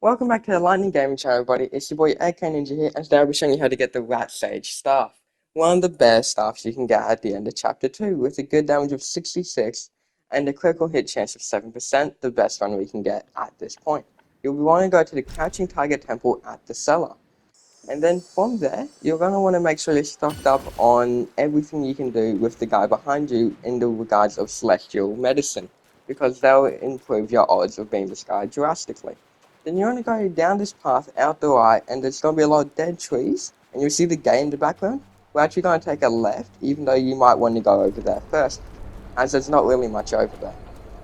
Welcome back to the Lightning Gaming channel, everybody. It's your boy AK Ninja here, and today I'll be showing you how to get the Rat Sage staff. One of the best staffs you can get at the end of Chapter 2, with a good damage of 66 and a critical hit chance of 7%, the best one we can get at this point. You'll want to go to the Crouching Tiger Temple at the cellar. And then from there, you're going to want to make sure you're stocked up on everything you can do with the guy behind you in the regards of Celestial Medicine, because they'll improve your odds of being this guy drastically. Then you're going to go down this path out the right, and there's going to be a lot of dead trees, and you'll see the gate in the background. We're actually going to take a left, even though you might want to go over there first, as there's not really much over there.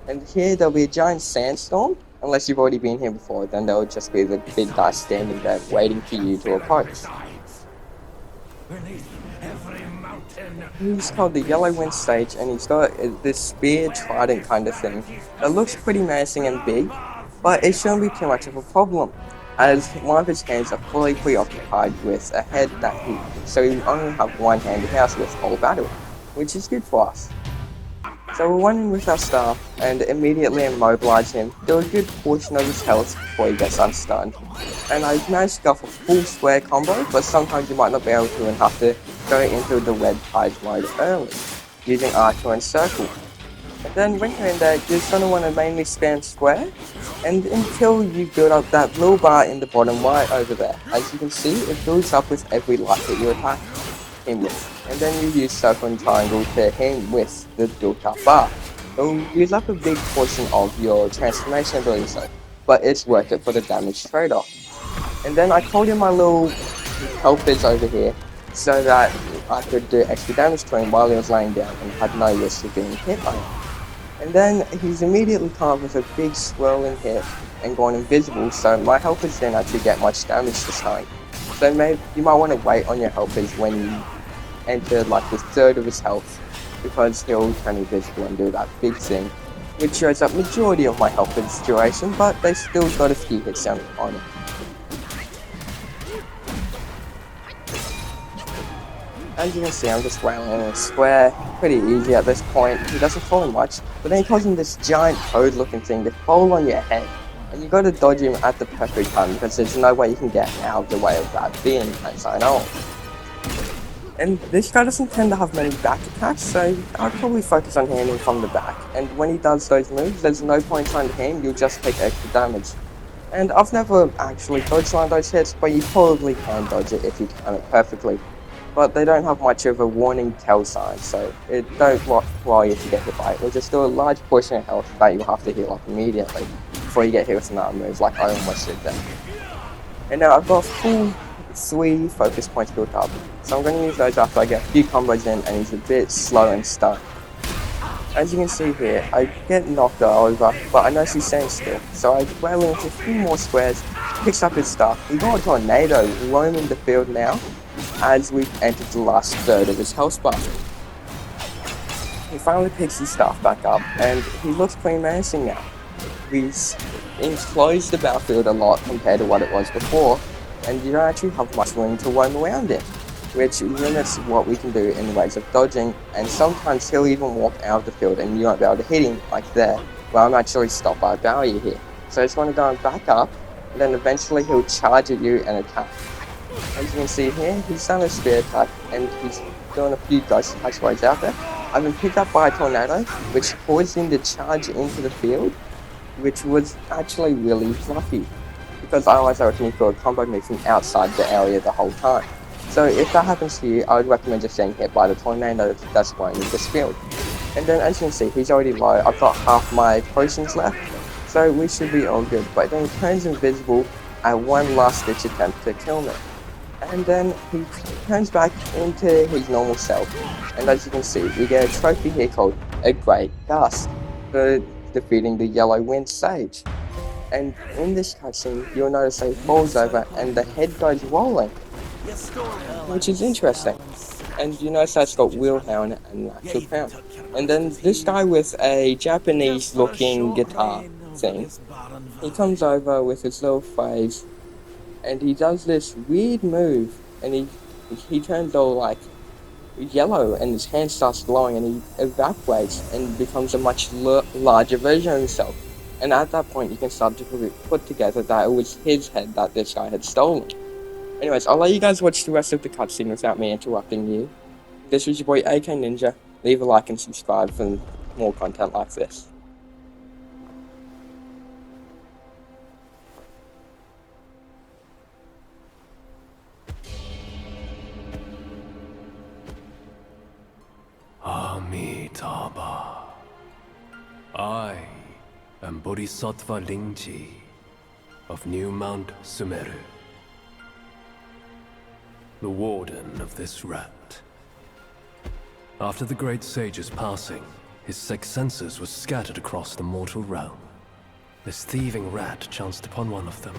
And here there'll be a giant sandstorm. Unless you've already been here before, then there'll just be the big guy standing there waiting for you to approach. He's called the Yellow Wind Sage, and he's got this spear trident kind of thing that looks pretty menacing and big, but it shouldn't be too much of a problem, as one of his hands are fully preoccupied with a head that so he only have one hand to house with whole battle, which is good for us. So we'll run in with our staff and immediately immobilize him, do a good portion of his health before he gets unstunned. And I managed to go for full square combo, but sometimes you might not be able to and have to go into the red ties mode early, using R2 and circle. And then when you're in there, you're going to want to mainly spam square, and until you build up that little bar in the bottom right over there. As you can see, it builds up with every light that you attack him with. And then you use circle and triangle to hit him with the built up bar. It'll use up a big portion of your transformation ability, but it's worth it for the damage trade-off. And then I called in my little helpers over here so that I could do extra damage to him while he was laying down and had no risk of being hit by him. And then he's immediately come up with a big swirling hit and gone invisible, so my helpers didn't actually get much damage this time. So maybe you might want to wait on your helpers when you enter like the third of his health, because he'll turn invisible and do that big thing, which shows up majority of my helpers' duration, but they still got a few hits on it. As you can see, I'm just wailing in a square, pretty easy at this point. He doesn't fall much, but then he calls him this giant toad looking thing to fall on your head, and you gotta dodge him at the perfect time because there's no way you can get out of the way of that being, as I know. And this guy doesn't tend to have many back attacks, so I'd probably focus on hitting him from the back. And when he does those moves, there's no point trying to hit him, you'll just take extra damage. And I've never actually dodged one of those hits, but you probably can dodge it if you time it perfectly. But they don't have much of a warning tell sign, so it don't require you to get hit by it. It'll just do a large portion of health that you'll have to heal up immediately before you get hit with another move, like I almost did there. And now I've got full 3 focus points built up, so I'm going to use those after I get a few combos in and he's a bit slow and stunned. As you can see here, I get knocked over, but I notice he's standing still, so I wail into a few more squares, picks up his stuff. He got a tornado roaming the field now, as we've entered the last third of his health bar. He finally picks his stuff back up, and he looks pretty menacing now. He's enclosed the battlefield a lot compared to what it was before, and you don't actually have much room to roam around in, which limits what we can do in ways of dodging, and sometimes he'll even walk out of the field and you won't be able to hit him, like there, where I'm actually stopped by a barrier here. So I just want to go back up, and then eventually he'll charge at you and attack. As you can see here, he's done a spear attack, and he's doing a few ghost attacks while he's out there. I've been picked up by a tornado, which caused him to charge into the field, which was actually really lucky, because otherwise I reckon he could have comboed me from outside the area the whole time. So if that happens to you, I would recommend just getting hit by the tornado that's going in this field. And then as you can see, he's already low. I've got half my potions left, so we should be all good. But then he turns invisible at one last ditch attempt to kill me. And then he turns back into his normal self. And as you can see, we get a trophy here called a Great Gust for defeating the Yellow Wind Sage. And in this cutscene, you'll notice that he falls over and the head goes rolling, which is interesting. And you notice that's got wheelhound and actual crown. And then this guy with a Japanese looking guitar thing, he comes over with his little phrase, and he does this weird move, and he turns all like yellow, and his hand starts glowing, and he evaporates and becomes a much larger version of himself. And at that point, you can start to put together that it was his head that this guy had stolen. Anyways, I'll let you guys watch the rest of the cutscene without me interrupting you. This was your boy AK Ninja. Leave a like and subscribe for more content like this. Amitabha. I am Bodhisattva Lingji of New Mount Sumeru, the warden of this rat. After the great sage's passing, his sixth senses were scattered across the mortal realm. This thieving rat chanced upon one of them,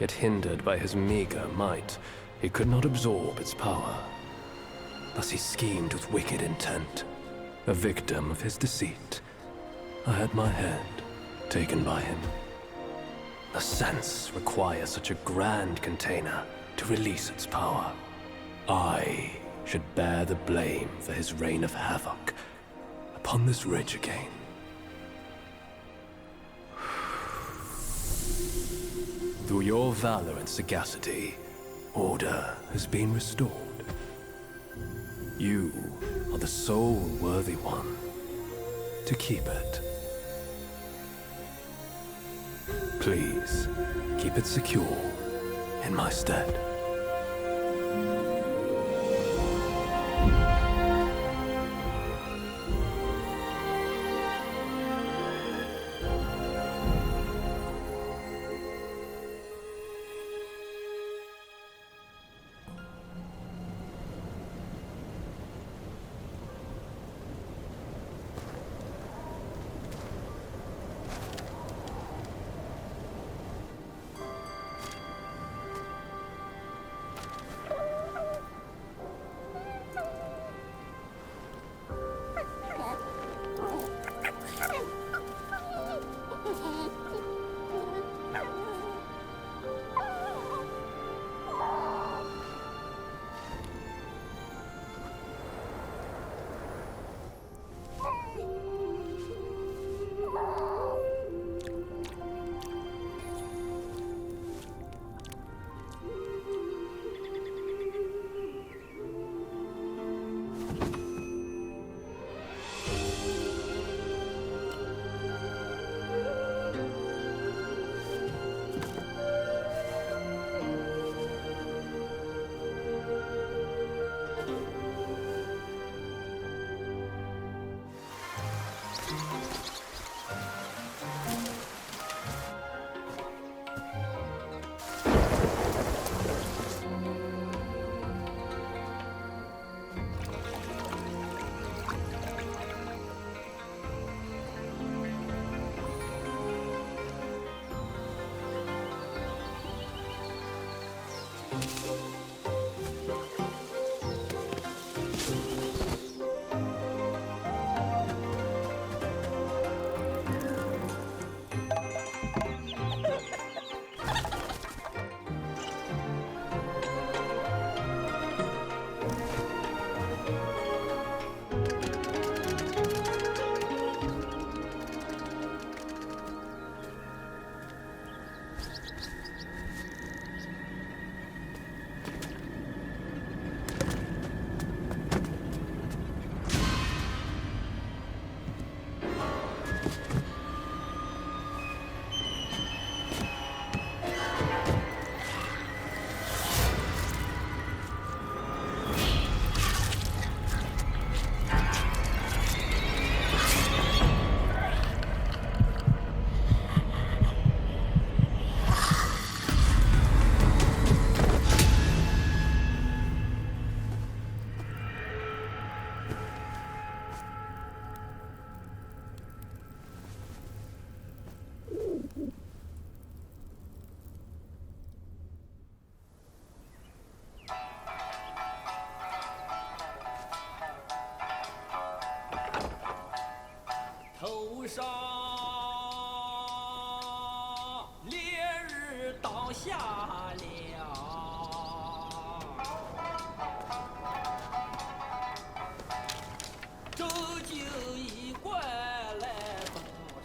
yet hindered by his meager might, he could not absorb its power. Thus he schemed with wicked intent. A victim of his deceit, I had my head taken by him. The sense requires such a grand container to release its power. I should bear the blame for his reign of havoc upon this ridge again. Through your valor and sagacity, order has been restored. You are the sole worthy one to keep it. Please, keep it secure in my stead.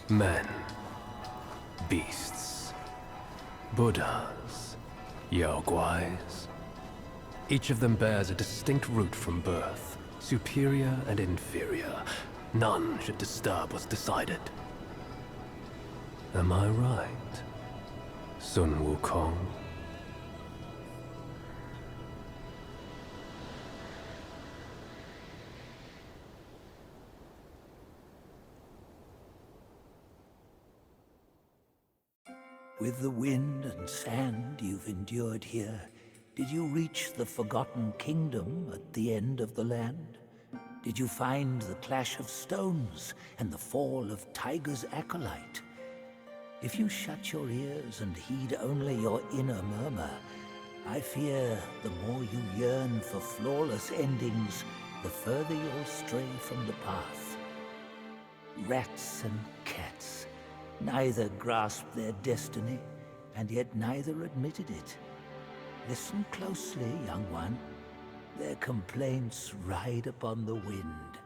Men, beasts. Buddhas, Yaoguais. Each of them bears a distinct root from birth, superior and inferior. None should disturb what's decided. Am I right, Sun Wukong? With the wind and sand you've endured here, did you reach the forgotten kingdom at the end of the land? Did you find the clash of stones and the fall of Tiger's acolyte? If you shut your ears and heed only your inner murmur, I fear the more you yearn for flawless endings, the further you'll stray from the path. Rats and cats, neither grasped their destiny, and yet neither admitted it. Listen closely, young one. Their complaints ride upon the wind.